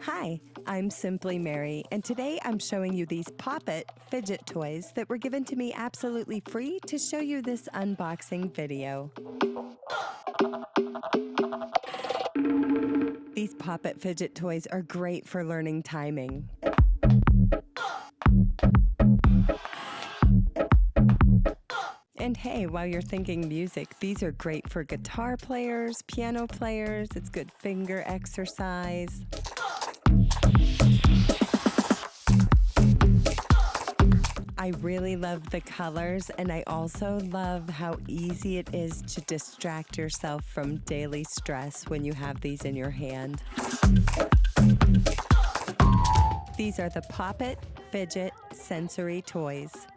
Hi, I'm Simply Mary, and today I'm showing you these Pop-It fidget toys that were given to me absolutely free to show you this unboxing video. These Pop-It fidget toys are great for learning timing. And hey, while you're thinking music, these are great for guitar players, piano players. It's good finger exercise. I really love the colors, and I also love how easy it is to distract yourself from daily stress when you have these in your hand. These are the Pop-It Fidget Sensory Toys.